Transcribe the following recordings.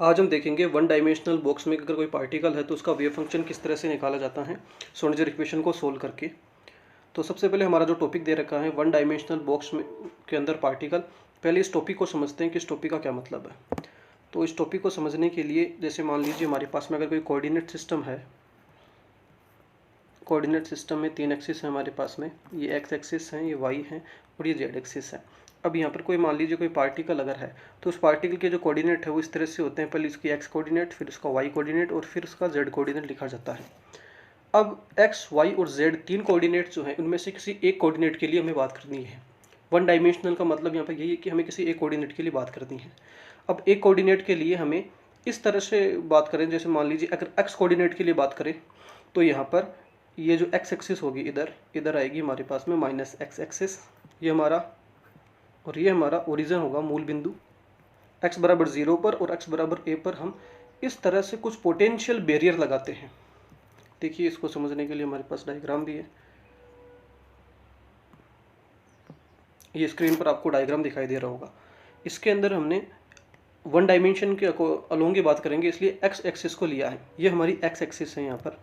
आज हम देखेंगे वन डायमेंशनल बॉक्स में अगर कोई पार्टिकल है तो उसका वेव फंक्शन किस तरह से निकाला जाता है श्रोडिंगर इक्वेशन को सोल्व करके। तो सबसे पहले हमारा जो टॉपिक दे रखा है वन डायमेंशनल बॉक्स में के अंदर पार्टिकल, पहले इस टॉपिक को समझते हैं कि इस टॉपिक का क्या मतलब है। तो इस टॉपिक को समझने के लिए जैसे मान लीजिए हमारे पास में अगर कोई कोऑर्डिनेट सिस्टम है, कोऑर्डिनेट सिस्टम में 3 एक्सिस है हमारे पास में, ये एक्स एक्सिस है, ये वाई है और ये जेड एक्सिस है। अब यहाँ पर कोई मान लीजिए कोई पार्टिकल अगर है तो उस पार्टिकल के जो कोऑर्डिनेट है वो इस तरह से होते हैं, पहले इसकी एक्स कोऑर्डिनेट, फिर उसका वाई कोऑर्डिनेट और फिर उसका जेड कोऑर्डिनेट लिखा जाता है। अब एक्स, वाई और जेड 3 कोऑर्डिनेट जो हैं उनमें से किसी एक कोऑर्डिनेट के लिए हमें बात करनी है। वन डायमेंशनल का मतलब यहाँ पर यही है कि हमें किसी एक कोऑर्डिनेट के लिए बात करनी है। अब एक कोऑर्डिनेट के लिए हमें इस तरह से बात करें, जैसे मान लीजिए अगर एक्स कोऑर्डिनेट के लिए बात करें तो यहाँ पर ये जो एक्स एक्सिस होगी इधर आएगी हमारे पास में माइनस एक्स एक्सिस, ये हमारा, और ये हमारा ओरिजिन होगा, मूल बिंदु x बराबर 0 पर और x बराबर a पर हम इस तरह से कुछ पोटेंशियल बैरियर लगाते हैं। देखिए इसको समझने के लिए हमारे पास डायग्राम भी है, ये स्क्रीन पर आपको डायग्राम दिखाई दे रहा होगा। इसके अंदर हमने वन डायमेंशन के अलोंग की बात करेंगे, इसलिए x एक्सिस को लिया है। ये हमारी x एक्सिस है, यहाँ पर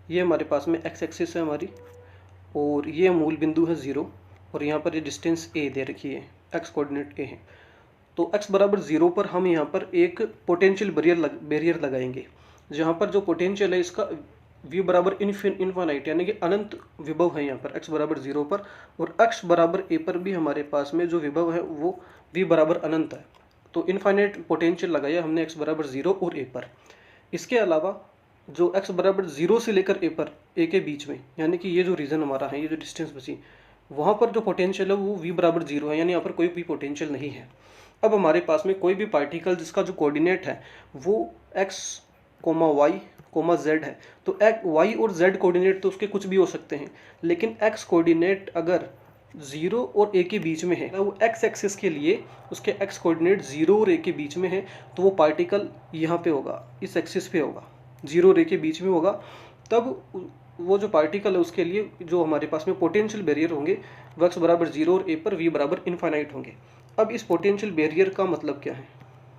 ये हमारे पास में x एक्सिस है हमारी, और ये मूल बिंदु है 0 और यहाँ पर ये डिस्टेंस a दे रखी है, x कोऑर्डिनेट a है। तो x बराबर 0 पर हम यहाँ पर एक पोटेंशियल बैरियर लगाएंगे, जहाँ पर जो पोटेंशियल है इसका v बराबर इनफाइनाइट यानी कि अनंत विभव है यहाँ पर x बराबर 0 पर, और x बराबर a पर भी हमारे पास में जो विभव है वो v बराबर अनंत है। तो इनफाइनाइट पोटेंशियल लगाया हमने x बराबर 0 और a पर। इसके अलावा जो x बराबर 0 से लेकर a के बीच में, यानी कि ये जो रीजन हमारा है, ये जो डिस्टेंस बची, वहाँ पर जो पोटेंशियल है वो v बराबर 0 है, यानी यहाँ पर कोई भी पोटेंशियल नहीं है। अब हमारे पास में कोई भी पार्टिकल जिसका जो कोऑर्डिनेट है वो x, y, z है, तो y और z कोऑर्डिनेट तो उसके कुछ भी हो सकते हैं, लेकिन x कोऑर्डिनेट अगर 0 और a के बीच में है, वो x एक्सिस के लिए उसके x कोऑर्डिनेट 0 और a के बीच में है, तो वो पार्टिकल यहाँ पे होगा, इस एक्सिस पे होगा, 0 और a के बीच में होगा। तब वो जो पार्टिकल है उसके लिए जो हमारे पास में पोटेंशियल बैरियर होंगे वो x बराबर 0 और a पर v बराबर इनफाइनाइट होंगे। अब इस पोटेंशियल बैरियर का मतलब क्या है?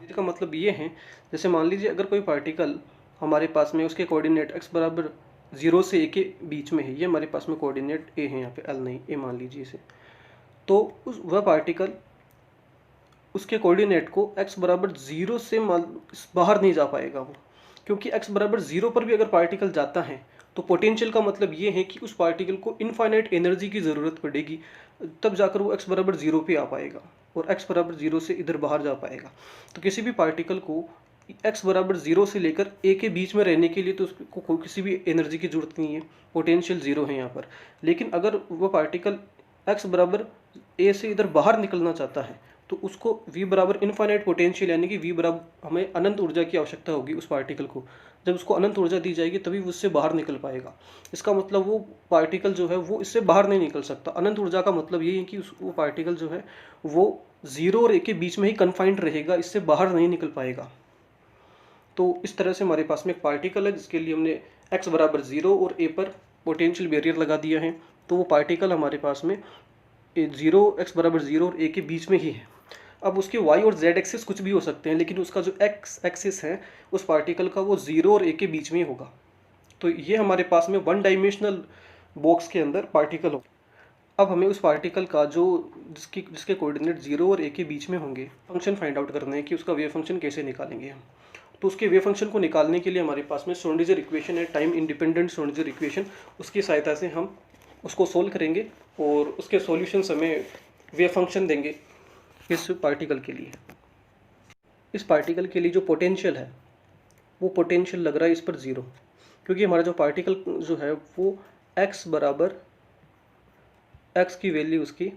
इसका मतलब ये है, जैसे मान लीजिए अगर कोई पार्टिकल हमारे पास में उसके कोऑर्डिनेट x बराबर 0 से a के बीच में है, ये हमारे पास में कोऑर्डिनेट a है, यहाँ पे l नहीं, a मान लीजिए इसे, तो वह पार्टिकल उसके कोऑर्डिनेट को x बराबर 0 से बाहर नहीं जा पाएगा वो, क्योंकि x बराबर 0 पर भी अगर पार्टिकल जाता है तो पोटेंशियल का मतलब ये है कि उस पार्टिकल को इनफाइनाइट एनर्जी की ज़रूरत पड़ेगी, तब जाकर वो x बराबर 0 पे आ पाएगा और x बराबर 0 से इधर बाहर जा पाएगा। तो किसी भी पार्टिकल को x बराबर 0 से लेकर a के बीच में रहने के लिए तो उसको किसी भी एनर्जी की जरूरत नहीं है, पोटेंशियल 0 है यहाँ पर। लेकिन अगर वो पार्टिकल x बराबर a से इधर बाहर निकलना चाहता है तो उसको v बराबर इनफाइनाइट पोटेंशियल यानी कि v बराबर, हमें अनंत ऊर्जा की आवश्यकता होगी उस पार्टिकल को। जब उसको अनंत ऊर्जा दी जाएगी तभी वो उससे बाहर निकल पाएगा। इसका मतलब वो पार्टिकल जो है वो इससे बाहर नहीं निकल सकता। अनंत ऊर्जा का मतलब यही है कि वो पार्टिकल जो है वो 0 और a के बीच में ही कन्फाइंड रहेगा, इससे बाहर नहीं निकल पाएगा। तो इस तरह से हमारे पास में एक पार्टिकल है जिसके लिए हमने x बराबर 0 और a पर पोटेंशियल बैरियर लगा दिया है, तो वो पार्टिकल हमारे पास में 0 x बराबर 0 और a के बीच में ही है। अब उसके y और z एक्सिस कुछ भी हो सकते हैं, लेकिन उसका जो x एक्सिस है उस पार्टिकल का वो 0 और a के बीच में ही होगा। तो ये हमारे पास में वन डायमेंशनल बॉक्स के अंदर पार्टिकल हो। अब हमें उस पार्टिकल का जो जिसके कोऑर्डिनेट 0 और a के बीच में होंगे फंक्शन फाइंड आउट करना है कि उसका वेव फंक्शन कैसे निकालेंगे हम। तो उसके वेव फंक्शन को निकालने के लिए हमारे पास में श्रोडिंगर इक्वेशन है, टाइम इंडिपेंडेंट श्रोडिंगर इक्वेशन, उसकी सहायता से हम उसको सोल्व करेंगे और उसके सॉल्यूशंस हमें वेव फंक्शन देंगे इस पार्टिकल के लिए। इस पार्टिकल के लिए जो पोटेंशियल है वो पोटेंशियल लग रहा है इस पर 0, क्योंकि हमारा जो पार्टिकल जो है वो x बराबर, x की वैल्यू उसकी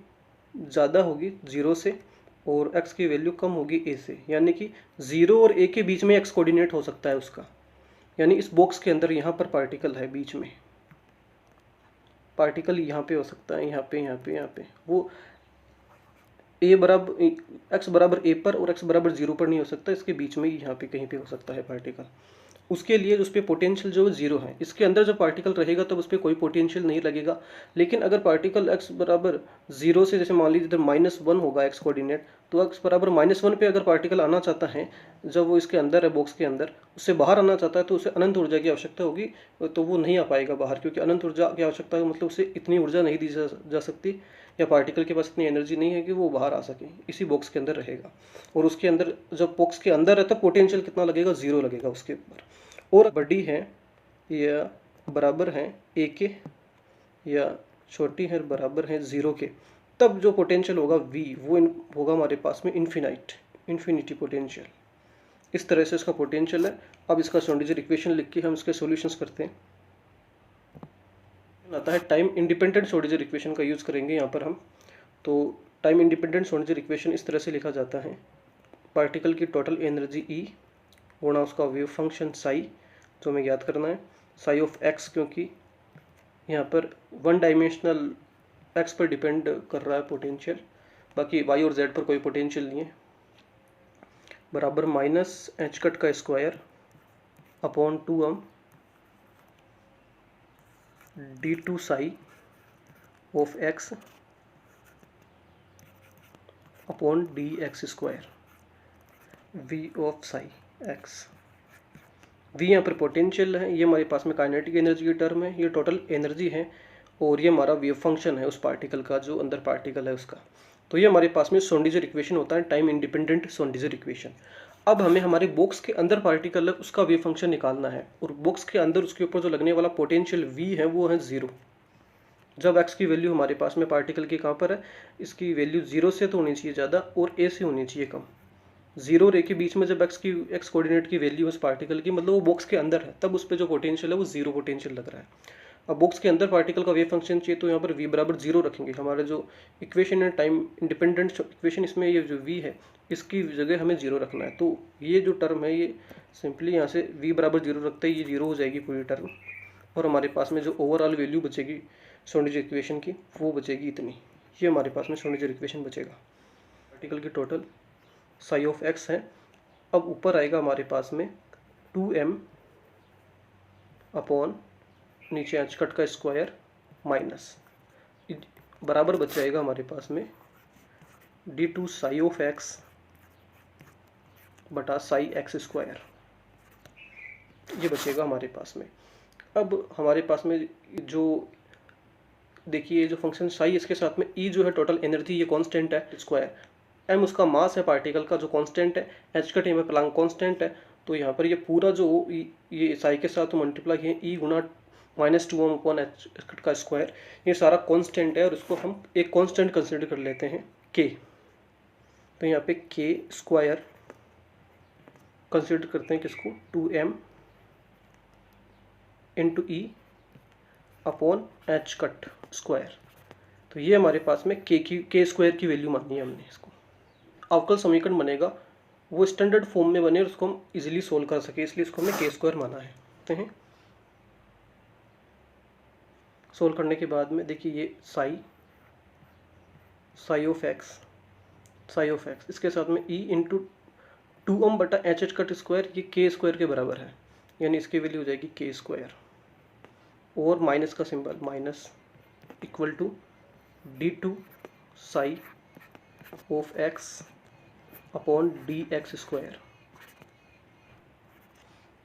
ज़्यादा होगी 0 से और x की वैल्यू कम होगी a से, यानी कि 0 और a के बीच में x कोऑर्डिनेट हो सकता है उसका। यानी इस बॉक्स के अंदर यहाँ पर पार्टिकल है, बीच में पार्टिकल यहाँ पे हो सकता है, यहाँ पे वो a बराबर x बराबर a पर और x बराबर 0 पर नहीं हो सकता, इसके बीच में यहाँ पे कहीं पे हो सकता है पार्टिकल। उसके लिए उस पर पोटेंशियल जो है जीरो है। इसके अंदर जब पार्टिकल रहेगा तब उस पर कोई पोटेंशियल नहीं लगेगा। लेकिन अगर पार्टिकल x बराबर जीरो से, जैसे मान लीजिए इधर -1 होगा x कोऑर्डिनेट, तो x बराबर -1 पे अगर पार्टिकल आना चाहता है, जब वो इसके अंदर है, बॉक्स के अंदर, उससे बाहर आना चाहता है, तो उसे अनंत ऊर्जा की आवश्यकता होगी, तो वो नहीं आ पाएगा बाहर, क्योंकि अनंत ऊर्जा की आवश्यकता है, मतलब उसे इतनी ऊर्जा नहीं दी जा सकती, या पार्टिकल के पास इतनी एनर्जी नहीं है कि वो बाहर आ सके, इसी बॉक्स के अंदर रहेगा। और उसके अंदर, जब बॉक्स के अंदर है, तब पोटेंशियल कितना लगेगा, जीरो लगेगा उसके ऊपर। और बड़ी है या बराबर है a के, या छोटी है बराबर है 0 के, तब जो पोटेंशियल होगा v, वो होगा हमारे पास में इन्फिनिटी पोटेंशियल। इस तरह से इसका पोटेंशियल है। अब इसका श्रोडिंगर इक्वेशन लिख के हम इसके सॉल्यूशंस करते हैं। आता है टाइम इंडिपेंडेंट श्रोडिंगर इक्वेशन का यूज़ करेंगे यहाँ पर हम। तो टाइम इंडिपेंडेंट श्रोडिंगर इक्वेशन इस तरह से लिखा जाता है, पार्टिकल की टोटल एनर्जी E गुणा उसका वेव फंक्शन साई, जो हमें याद करना है, साई ऑफ x, क्योंकि यहाँ पर वन डायमेंशनल x पर डिपेंड कर रहा है पोटेंशियल, बाकी y और z पर कोई पोटेंशियल नहीं है, बराबर माइनस एच कट का square upon 2m d2 psi of x upon dx square v of Sai x। v यहाँ पर पोटेंशियल है, ये हमारे पास में काइनेटिक एनर्जी की टर्म है, ये टोटल एनर्जी है, और ये हमारा वेव फंक्शन है उस पार्टिकल का, जो अंदर पार्टिकल है उसका। तो ये हमारे पास में श्रोडिंगर इक्वेशन होता है, टाइम इंडिपेंडेंट श्रोडिंगर इक्वेशन। अब हमें हमारे बॉक्स के अंदर पार्टिकल है उसका वेव फंक्शन निकालना है, और बॉक्स के अंदर उसके ऊपर जो लगने वाला पोटेंशियल v है वो है 0। जब x की वैल्यू हमारे पास में पार्टिकल की कहाँ पर है, इसकी वैल्यू 0 से तो होनी चाहिए ज़्यादा और a से होनी चाहिए कम। 0 और a के बीच में जब x कोऑर्डिनेट की वैल्यू है उस पार्टिकल की, मतलब वो बॉक्स के अंदर है, तब उस पर जो पोटेंशियल है वो 0 पोटेंशियल लग रहा है। अब बॉक्स के अंदर पार्टिकल का वेव फंक्शन चाहिए, तो यहाँ पर v बराबर 0 रखेंगे। हमारा जो इक्वेशन है टाइम इंडिपेंडेंट इक्वेशन, इसमें ये जो v है इसकी जगह हमें 0 रखना है। तो ये जो टर्म है, ये सिंपली यहाँ से v बराबर 0 रखते ही ये 0 हो जाएगी पूरी टर्म, और हमारे पास में जो ओवरऑल वैल्यू बचेगी श्रोडिंगर इक्वेशन की, वो बचेगी इतनी। ये हमारे पास में श्रोडिंगर इक्वेशन बचेगा। पार्टिकल की टोटल साई ऑफ x है। अब ऊपर आएगा हमारे पास में 2m अपॉन नीचे एच कट का स्क्वायर माइनस, बराबर बच जाएगा हमारे पास में d2 साई ऑफ x बटा साई x स्क्वायर, ये बचेगा हमारे पास में। अब हमारे पास में जो देखिए जो फंक्शन साई, इसके साथ में e जो है टोटल एनर्जी, ये कांस्टेंट है, स्क्वायर m उसका मास है पार्टिकल का जो कांस्टेंट है, h का टाइम प्लांक कांस्टेंट है। तो यहाँ पर ये पूरा जो ये साई के साथ मल्टीप्लाई है e गुना -2m अपॉन एच का स्क्वायर, ये सारा कांस्टेंट है, और इसको हम एक कांस्टेंट कंसिडर कर लेते हैं k। तो यहाँ पे k स्क्वायर कंसिडर करते हैं किसको, 2m इंटू ई अपॉन एच कट स्क्वायर। तो ये हमारे पास में के स्क्वायर की वैल्यू मानी है हमने। इसको अवकल समीकरण बनेगा, वो स्टैंडर्ड फॉर्म में बने और उसको हम इजीली सोल्व कर सके, इसलिए इसको हमने के स्क्वायर माना है। तो हैं सोल्व करने के बाद में देखिए ये साई ऑफ एक्स, इसके साथ में e इंटू 2m बटा एच कट स्क्वायर, ये के स्क्वायर के बराबर है, यानी इसकी वैल्यू हो जाएगी के स्क्वायर, और माइनस का symbol minus equal to d2 psi of x upon dx square,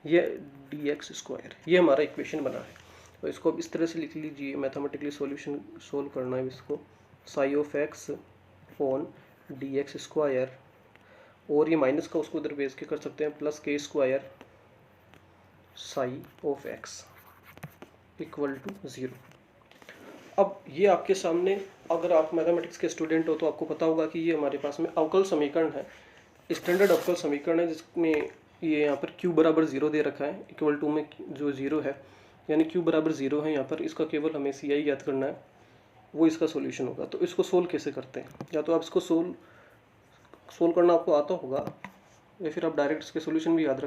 ये dx स्क्वायर, ये हमारा इक्वेशन बना है। तो इसको अब इस तरह से लिख लीजिए, मैथमेटिकली सॉल्यूशन सोल्व करना है इसको, Sai of x upon dx square, और ये माइनस का उसको उधर बेस के कर सकते हैं, plus k square psi of x equal to 0। अब ये आपके सामने, अगर आप मैथमेटिक्स के स्टूडेंट हो तो आपको पता होगा कि ये हमारे पास में अवकल समीकरण है, स्टैंडर्ड अवकल समीकरण है, जिसमें ये यहाँ पर q बराबर 0 दे रखा है, इक्वल टू में जो 0 है, यानी q बराबर 0 है यहाँ पर, इसका केवल हमें ci याद करना है, वो इसका सॉल्यूशन होगा। तो इसको सोल्व कैसे करते हैं, या तो आप इसको सोल्व करना आपको आता होगा, या फिर आप डायरेक्ट इसके सॉल्यूशन भी याद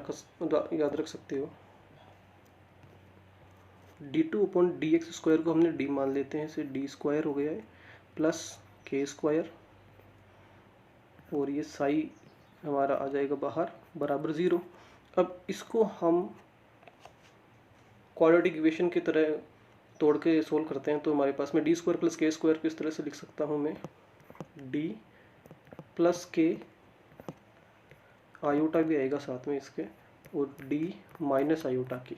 रख सकते हो। d2 अपॉन dx स्क्वायर को हमने d मान लेते हैं, इसे d स्क्वायर हो गया है, प्लस के स्क्वायर, और ये साई हमारा आ जाएगा बाहर, बराबर 0। अब इसको हम क्वाड्रेटिक इक्वेशन की तरह तोड़ के सोल्व करते हैं तो हमारे पास में D square plus k square को इस तरह से लिख सकता हूँ मैं, डी प्लस के, आयोटा भी आएगा साथ में इसके, और डी माइनस आयोटा की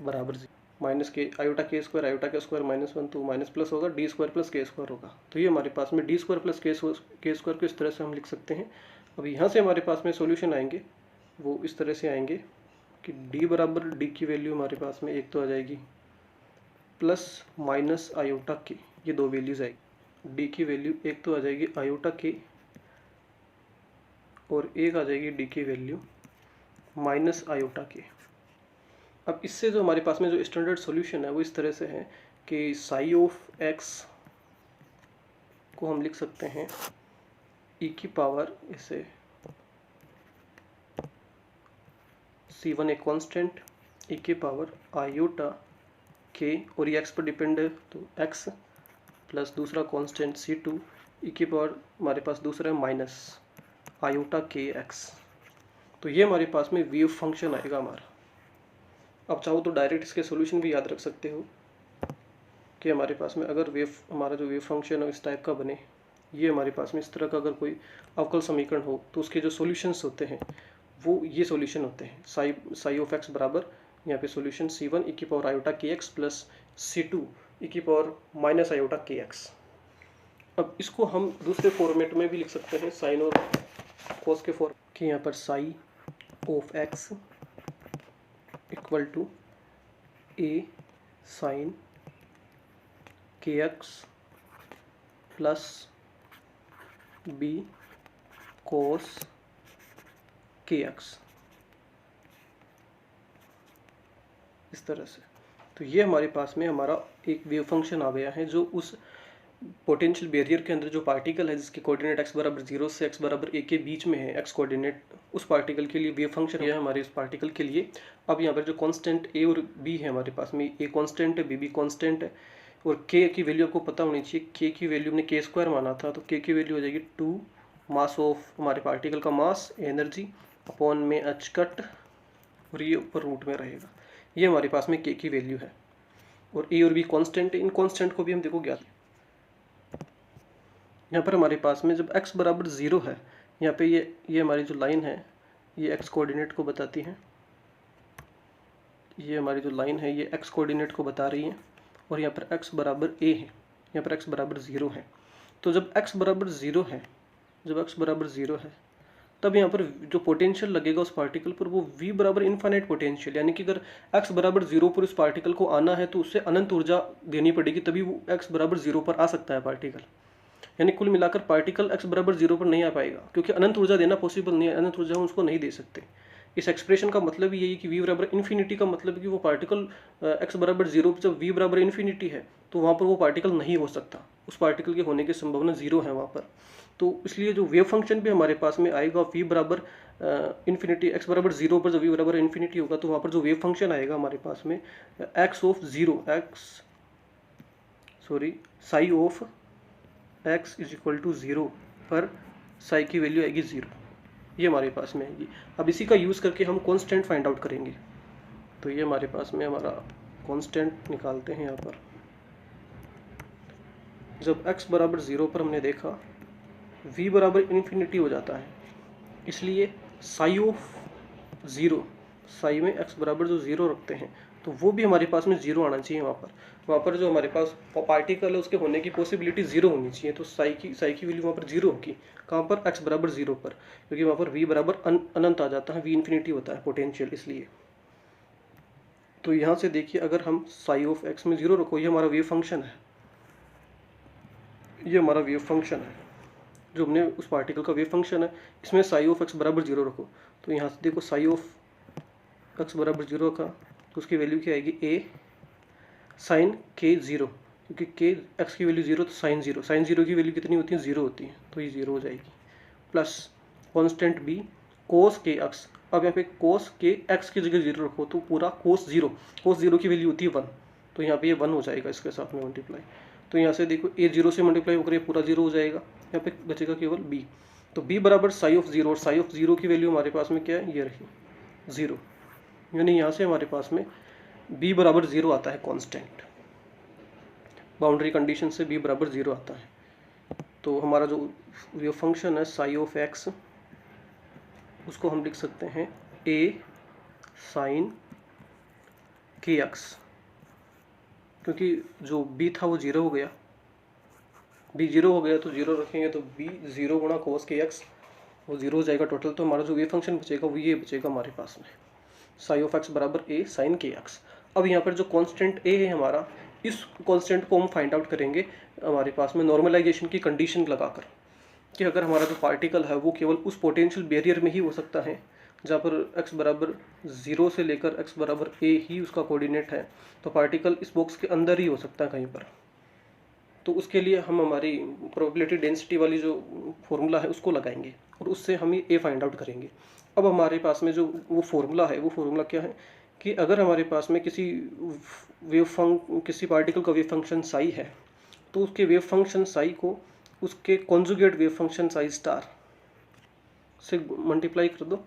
बराबर माइनस के आयोटा के स्क्वायर माइनस 1, तो माइनस प्लस होगा, D square plus k square होगा। तो ये हमारे पास में D square plus k square को इस तरह से हम लिख सकते हैं। अब यहाँ से हमारे पास में सॉल्यूशन आएंगे वो इस तरह से आएंगे कि d बराबर d की वैल्यू हमारे पास में एक तो आ जाएगी प्लस माइनस आयोटा की, ये दो वैल्यूज आएगी। d की वैल्यू एक तो आ जाएगी आयोटा की और एक आ जाएगी d की वैल्यू माइनस आयोटा की। अब इससे जो हमारे पास में जो स्टैंडर्ड सॉल्यूशन है वो इस तरह से है कि साई ऑफ x को हम लिख सकते हैं e की पावर इसे c1 एक कांस्टेंट, e की पावर आयोटा k, और ये x पर डिपेंड है तो x प्लस दूसरा कांस्टेंट c2, e की पावर हमारे पास दूसरा है माइनस आयोटा के x। तो ये हमारे पास में वेव फंक्शन आएगा हमारा। अब चाहो तो डायरेक्ट इसके सॉल्यूशन भी याद रख सकते हो कि हमारे पास में अगर हमारा जो वेव फंक्शन है इस टाइप का बने, ये हमारे पास में इस तरह का अगर कोई अवकल समीकरण हो तो उसके जो सॉल्यूशंस होते हैं वो ये सॉल्यूशन होते हैं। साई ऑफ x बराबर यहाँ पे सॉल्यूशन c1 e की पावर आयोटा के x प्लस c2 e की पावर माइनस आयोटा के x। अब इसको हम दूसरे फॉर्मेट में भी लिख सकते हैं, साइन और कोस के फॉर्म कि यहाँ पर psi of x equal to a sine k x plus b cos k x, इस तरह से। तो ये हमारे पास में हमारा एक वेव फंक्शन आ गया है जो उस पोटेंशियल बैरियर के अंदर जो पार्टिकल है जिसके कोऑर्डिनेट x बराबर 0 से x बराबर a के बीच में है, x कोऑर्डिनेट, उस पार्टिकल के लिए वेव फंक्शन है हमारे इस पार्टिकल के लिए। अब यहाँ पर जो कांस्टेंट a और b है हमारे पास में, a कांस्टेंट है, b भी कांस्टेंट है, और k की वैल्यू आपको पता होनी चाहिए। k की वैल्यू हमने k स्क्वायर माना था तो k की वैल्यू हो जाएगी 2 मास ऑफ हमारे पार्टिकल का मास एनर्जी अपॉन में h कट, और ये ऊपर रूट में रहेगा। ये हमारे पास में k की वैल्यू है, और a और b कांस्टेंट है। इन कांस्टेंट को भी हम देखो ज्ञात। यहाँ पर हमारे पास में जब x बराबर 0 है, यहाँ पे ये हमारी जो लाइन है ये x कोऑर्डिनेट को बताती है, ये हमारी जो लाइन है ये x कोऑर्डिनेट को बता रही है, और यहाँ पर x बराबर a है, यहाँ पर x बराबर 0 है। तो जब x बराबर 0 है, जब x बराबर 0 है तब यहाँ पर जो पोटेंशियल लगेगा उस पार्टिकल पर वो v बराबर इनफाइनाइट पोटेंशियल, यानी कि अगर x बराबर 0 पर उस पार्टिकल को आना है तो उससे अनंत ऊर्जा देनी पड़ेगी, तभी वो x बराबर 0 पर आ सकता है पार्टिकल। यानी कुल मिलाकर पार्टिकल x बराबर 0 पर नहीं आ पाएगा, क्योंकि अनंत ऊर्जा देना पॉसिबल नहीं है, अनंत ऊर्जा हम उसको नहीं दे सकते। इस एक्सप्रेशन का मतलब यही है कि v बराबर इन्फिनिटी का मतलब है कि वो पार्टिकल x बराबर 0 पर जब v बराबर इन्फिनिटी है तो वहाँ पर वो पार्टिकल नहीं हो सकता, उस पार्टिकल के होने की संभावना 0 है वहाँ पर। तो इसलिए जो वेव फंक्शन भी हमारे पास में आएगा v बराबर इन्फिनिटी, x बराबर 0 पर जब v बराबर इन्फिनिटी होगा तो वहाँ पर जो वेव फंक्शन आएगा हमारे पास में psi of x is equal to 0 पर साई की वैल्यू आएगी 0, ये हमारे पास में आएगी। अब इसी का यूज़ करके हम कांस्टेंट फाइंड आउट करेंगे। तो ये हमारे पास में हमारा कांस्टेंट निकालते हैं। यहाँ पर जब x बराबर 0 पर हमने देखा v बराबर इन्फिनिटी हो जाता है, इसलिए साई ऑफ 0, साई में x बराबर जो 0 रखते हैं तो वो भी हमारे पास में 0 आना चाहिए। वहाँ पर जो हमारे पास पार्टिकल है उसके होने की पॉसिबिलिटी 0 होनी चाहिए। तो साई की वैल्यू वहाँ पर 0 होगी, कहाँ पर, x बराबर 0 पर, क्योंकि वहाँ पर v बराबर अनंत आ जाता है, v इन्फिनिटी होता है पोटेंशियल, इसलिए। तो यहाँ से देखिए अगर हम साई ऑफ x में 0 रखो, ये हमारा वेव फंक्शन है, ये हमारा वेव फंक्शन है जो हमने उस पार्टिकल का वेव फंक्शन है, इसमें साई ऑफ x बराबर 0 रखो। तो यहाँ से देखो साई ऑफ x बराबर 0 का तो उसकी वैल्यू क्या आएगी, a साइन k 0, क्योंकि k x की वैल्यू 0 तो साइन 0, साइन 0 की वैल्यू कितनी होती है, 0 होती है, तो ये 0 हो जाएगी, प्लस कॉन्स्टेंट b कोस के x। अब यहाँ पे कोस के x की जगह 0 रखो तो पूरा कोस 0 की वैल्यू होती है 1, तो यहाँ पे ये 1 हो जाएगा इसके साथ में मल्टीप्लाई। तो यहाँ से देखो a 0 से मल्टीप्लाई होकर ये पूरा 0 हो जाएगा, यहाँ पे बचेगा केवल b। तो b बराबर साई ऑफ 0, और साई ऑफ 0 की वैल्यू हमारे पास में क्या है, ये रही 0। यानी यहाँ से हमारे पास में b बराबर 0 आता है कांस्टेंट, बाउंड्री कंडीशन से b बराबर 0 आता है। तो हमारा जो वेव फंक्शन है साई ऑफ x, उसको हम लिख सकते हैं a साइन kx, क्योंकि जो b था वो 0 हो गया, b 0 हो गया तो 0 रखेंगे तो b 0 गुणा कोस kx वो 0 हो जाएगा टोटल। तो हमारा जो वेव फंक्शन बचेगा वो ये बचेगा हमारे पास में, साई ऑफ x बराबर a साइन kx। अब यहाँ पर जो कांस्टेंट a है हमारा, इस कांस्टेंट को हम फाइंड आउट करेंगे हमारे पास में नॉर्मलाइजेशन की कंडीशन लगाकर, कि अगर हमारा जो पार्टिकल है वो केवल उस पोटेंशियल बैरियर में ही हो सकता है जहाँ पर x बराबर 0 से लेकर x बराबर a ही उसका कोऑर्डिनेट है, तो पार्टिकल इस बॉक्स के अंदर ही हो सकता है कहीं पर। तो उसके लिए हम हमारी प्रोबेबिलिटी डेंसिटी वाली जो फॉर्मूला है उसको लगाएंगे और उससे हम ये a फाइंड आउट करेंगे। अब हमारे पास में जो वो फॉर्मूला है, वो फॉर्मूला क्या है कि अगर हमारे पास में किसी पार्टिकल का वेव फंक्शन साई है, तो उसके वेव फंक्शन साई को उसके conjugate wave function psi star से मल्टीप्लाई कर दो,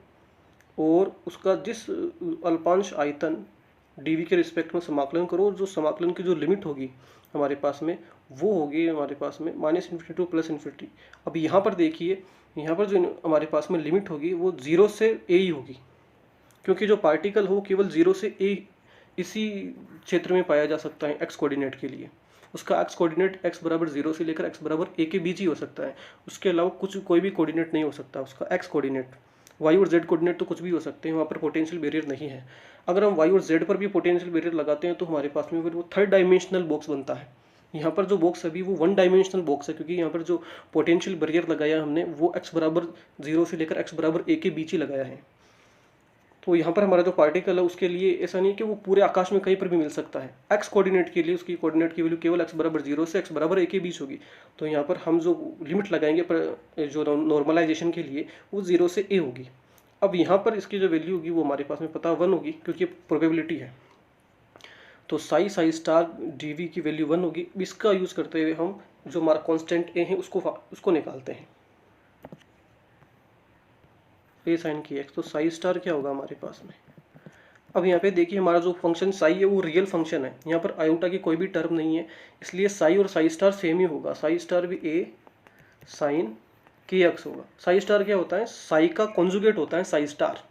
और उसका जिस अल्पांश आयतन dv के रिस्पेक्ट में समाकलन करो, और जो समाकलन की जो लिमिट होगी हमारे पास में वो होगी हमारे पास में -∞ टू +∞। अब यहाँ पर देखिए, यहाँ पर जो हमारे पास में लिमिट होगी वो 0 से a ही होगी, क्योंकि जो पार्टिकल हो केवल 0 से a इसी क्षेत्र में पाया जा सकता है x कोऑर्डिनेट के लिए। उसका x कोऑर्डिनेट x बराबर 0 से लेकर x बराबर a के बीच ही हो सकता है, उसके अलावा कोई भी कोऑर्डिनेट नहीं हो सकता उसका x कोऑर्डिनेट। y और z कोऑर्डिनेट तो कुछ भी हो सकते हैं, वहाँ पर पोटेंशियल बैरियर नहीं है। अगर हम y और z पर भी पोटेंशियल बैरियर लगाते हैं तो हमारे पास में फिर वो 3rd डायमेंशनल बॉक्स बनता है। यहाँ पर जो बॉक्स अभी वो 1 डायमेंशनल बॉक्स है, क्योंकि यहाँ पर जो पोटेंशियल बैरियर लगाया हमने वो x बराबर 0 से लेकर x बराबर a के बीच ही लगाया है। तो यहाँ पर हमारा जो पार्टिकल है उसके लिए ऐसा नहीं कि वो पूरे आकाश में कहीं पर भी मिल सकता है। x कोऑर्डिनेट के लिए उसकी कोऑर्डिनेट की वैल्यू केवल x बराबर 0 से x बराबर a के बीच होगी। तो यहाँ पर हम जो लिमिट लगाएंगे पर जो नॉर्मलाइजेशन के लिए वो 0 से a होगी। अब यहाँ पर इसकी जो वैल्यू होगी वो हमारे पास में पता 1 होगी, क्योंकि प्रोबेबिलिटी है। तो साई स्टार dv की वैल्यू 1 होगी। इसका यूज़ करते हुए हम जो हमारा कॉन्स्टेंट a है उसको निकालते हैं, a साइन की x। तो साई स्टार क्या होगा हमारे पास में। अब यहाँ पे देखिए हमारा जो फंक्शन साई है वो रियल फंक्शन है, यहाँ पर आयोटा की कोई भी टर्म नहीं है, इसलिए साई और साई स्टार सेम ही होगा। साई स्टार भी a साइन के एक्स होगा। साई स्टार क्या होता है, साई का कॉन्जुगेट होता है साई स्टार।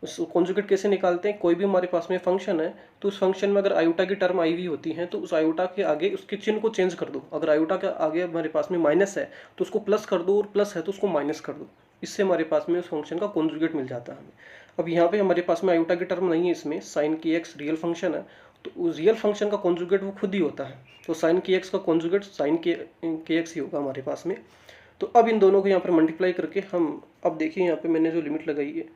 उस कॉन्जुगेट कैसे निकालते हैं, कोई भी हमारे पास में फंक्शन है तो उस फंक्शन में अगर आयोटा की टर्म आई हुई होती है तो उस आयोटा के आगे उसके चिन्ह को चेंज कर दो। अगर आयोटा के आगे हमारे पास में माइनस है तो उसको प्लस कर दो, और प्लस है तो उसको माइनस कर दो। इससे हमारे पास में उस फंक्शन का कॉन्जुगेट मिल जाता है हमें। अब यहाँ पे हमारे पास में आयोटा की टर्म नहीं है, इसमें साइन की एक्स रियल फंक्शन है, तो उस रियल फंक्शन का कॉन्जुगेट वो खुद ही होता है। तो साइन की एक्स का कॉन्जुगेट साइन के एक्स ही होगा हमारे पास में। तो अब इन दोनों को यहाँ पर मल्टीप्लाई करके हम, अब देखिए यहाँ पे मैंने जो लिमिट लगाई है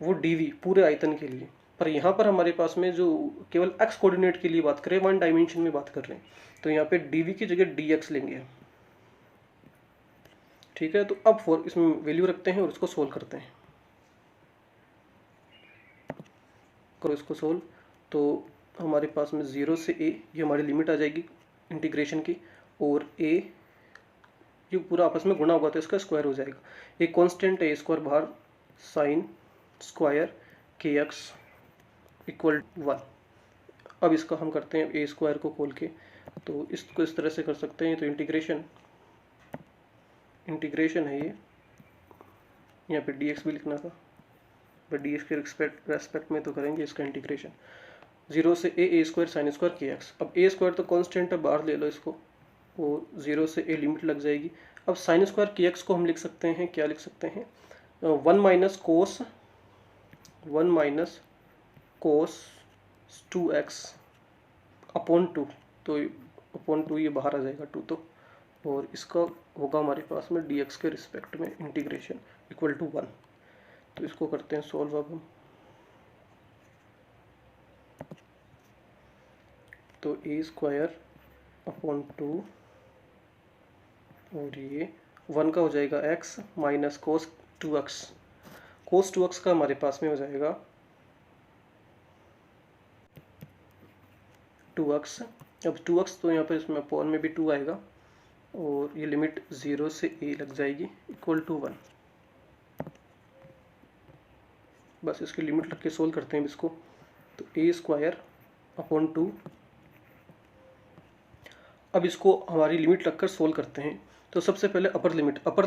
वो dv पूरे आयतन के लिए, पर यहाँ पर हमारे पास में जो केवल x कोऑर्डिनेट के लिए बात करें, 1 डायमेंशन में बात कर रहे हैं, तो यहाँ पे dv की जगह dx लेंगे। ठीक है, तो अब इसमें वैल्यू रखते हैं और इसको सोल्व करते हैं। करो इसको सोल्व, तो हमारे पास में 0 से a ये हमारी लिमिट आ जाएगी इंटीग्रेशन की, और a ये पूरा आपस में गुणा होगा तो इसका स्क्वायर हो जाएगा। एक कांस्टेंट है स्क्वायर बाहर, साइन स्क्वायर के एक्स इक्वल 1। अब इसका हम करते हैं ए स्क्वायर को खोल के, तो इसको इस तरह से कर सकते हैं। तो इंटीग्रेशन है ये, यहाँ पे dx भी लिखना था, पर dx के रेस्पेक्ट में तो करेंगे इसका इंटीग्रेशन। 0 से ए स्क्वायर साइन स्क्वायर के एक्स। अब ए स्क्वायर तो कांस्टेंट है, बाहर ले लो इसको, वो 0 से a लिमिट लग जाएगी। अब साइन स्क्वायर के एक्स को हम लिख सकते हैं, क्या लिख सकते हैं, 1 माइनस कोस 2x अपॉन 2, तो अपॉन 2 ये बाहर आ जाएगा 2, तो और इसका होगा हमारे पास में dx के रिस्पेक्ट में इंटीग्रेशन इक्वल टू 1। तो इसको करते हैं सॉल्व अब हम। तो a स्क्वायर अपॉन 2 और ये 1 का हो जाएगा x माइनस कोस 2x। कोस 2x का हमारे पास में हो जाएगा 2x। अब 2x तो यहाँ पर इसमें अपॉन में भी 2 आएगा, और ये लिमिट 0 से a लग जाएगी इक्वल टू 1। बस इसकी लिमिट रख के सोल्व करते हैं इसको। तो a²/2। अब इसको हमारी लिमिट रखकर सोल्व करते हैं। तो सबसे पहले अपर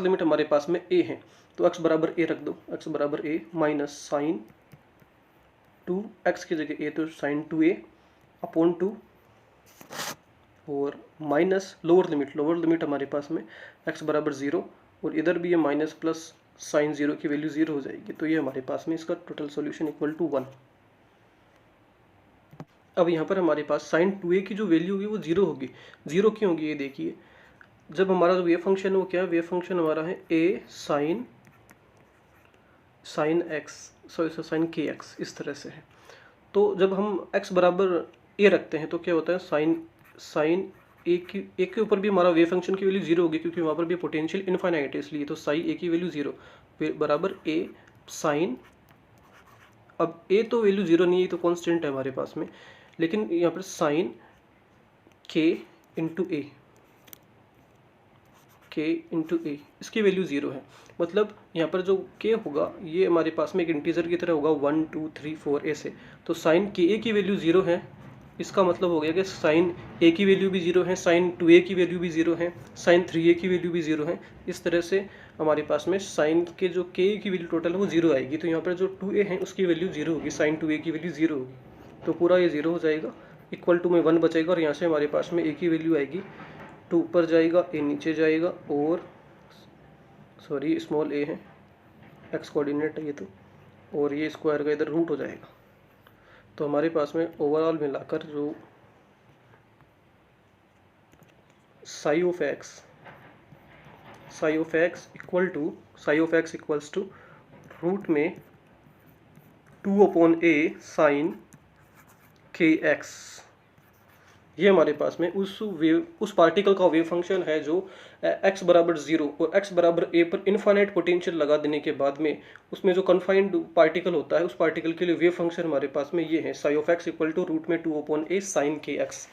लिमिट हमारे पास में a है, तो x बराबर a रख दो। x बराबर a माइनस साइन 2, x की जगह a तो साइन 2a/2, और माइनस लोअर लिमिट हमारे पास में x बराबर 0, और इधर भी ये माइनस प्लस साइन 0 की वैल्यू 0 हो जाएगी। तो ये हमारे पास में इसका टोटल सॉल्यूशन इक्वल टू 1। अब यहाँ पर हमारे पास साइन 2a की जो वैल्यू होगी वो 0 होगी। 0 क्यों होगी ये देखिए, जब हमारा जो वेव फंक्शन है वो क्या है, वेव फंक्शन हमारा है a साइन kx, इस तरह से है। तो जब हम x बराबर a रखते हैं तो क्या होता है, साइन a के ऊपर भी हमारा वेव फंक्शन की वैल्यू 0 होगी, क्योंकि वहाँ पर भी पोटेंशियल इनफाइनाइट है इसलिए। तो साइन a की वैल्यू 0 बराबर a साइन, अब a तो वैल्यू 0 नहीं है, तो कांस्टेंट है हमारे पास में, लेकिन यहाँ पर साइन k इंटू a, इसकी वैल्यू 0 है। मतलब यहाँ पर जो k होगा ये हमारे पास में एक इंटीजर की तरह होगा 1 2 3 4 ऐसे। तो साइन ka की वैल्यू 0 है, इसका मतलब हो गया कि साइन a की वैल्यू भी 0 है, साइन 2a की वैल्यू भी 0 है, साइन 3a की वैल्यू भी 0 है। इस तरह से हमारे पास में साइन के जो k की वैल्यू टोटल है वो 0 आएगी। तो यहाँ पर जो 2a है उसकी वैल्यू 0 होगी, साइन 2a की वैल्यू 0 होगी, तो पूरा ये 0 हो जाएगा। इक्वल टू में 1 बचेगा, और यहाँ से हमारे पास में a की वैल्यू आएगी 2 ऊपर जाएगा, a नीचे जाएगा, और सॉरी स्मॉल a है, x कोऑर्डिनेट है ये तो, और ये स्क्वायर का इधर रूट हो जाएगा। तो हमारे पास में ओवरऑल मिलाकर जो psi of x equals to root में 2/a साइन kx, ये हमारे पास में उस पार्टिकल का वेव फंक्शन है जो x बराबर 0 और x बराबर a पर इनफाइनाइट पोटेंशियल लगा देने के बाद में उसमें जो कन्फाइंड पार्टिकल होता है उस पार्टिकल के लिए वेव फंक्शन हमारे पास में ये है, psi of x equal to root में 2/a साइन kx।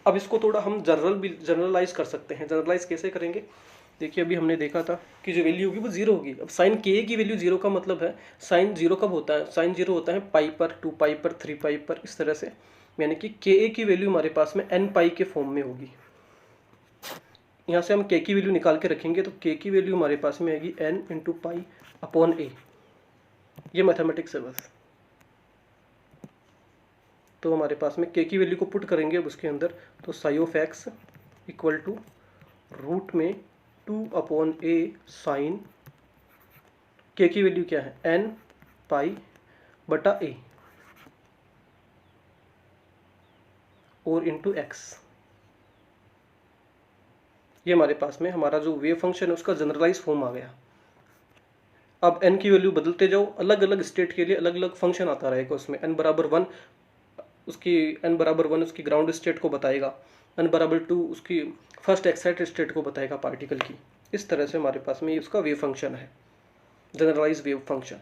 अब इसको थोड़ा हम जनरलाइज कर सकते हैं। जनरलाइज कैसे करेंगे, देखिए अभी हमने देखा था कि जो वैल्यू होगी वो 0 होगी। अब साइन k की वैल्यू 0 का मतलब है, साइन 0 कब होता है, साइन 0 होता है पाई पर, 2 पाई पर, 3 पाई पर, इस तरह से, यानी कि ka की वैल्यू हमारे पास में n पाई के फॉर्म में होगी। यहाँ से हम k की वैल्यू निकाल के रखेंगे, तो k की वैल्यू हमारे पास में आएगी n इंटू पाई/a। ये मैथमेटिक्स है बस। तो हमारे पास में k की वैल्यू को पुट करेंगे अब उसके अंदर, तो psi of x equal to root में 2/a साइन, k की वैल्यू क्या है n पाई/a, और इंटू x। ये हमारे पास में हमारा जो वेव फंक्शन है उसका जनरलाइज फॉर्म आ गया। अब n की वैल्यू बदलते जाओ, अलग अलग स्टेट के लिए अलग अलग फंक्शन आता रहेगा उसमें। n बराबर 1 उसकी ग्राउंड स्टेट को बताएगा, n बराबर 2 उसकी फर्स्ट एक्साइटेड स्टेट को बताएगा पार्टिकल की। इस तरह से हमारे पास में उसका वेव फंक्शन है, जनरलाइज वेव फंक्शन।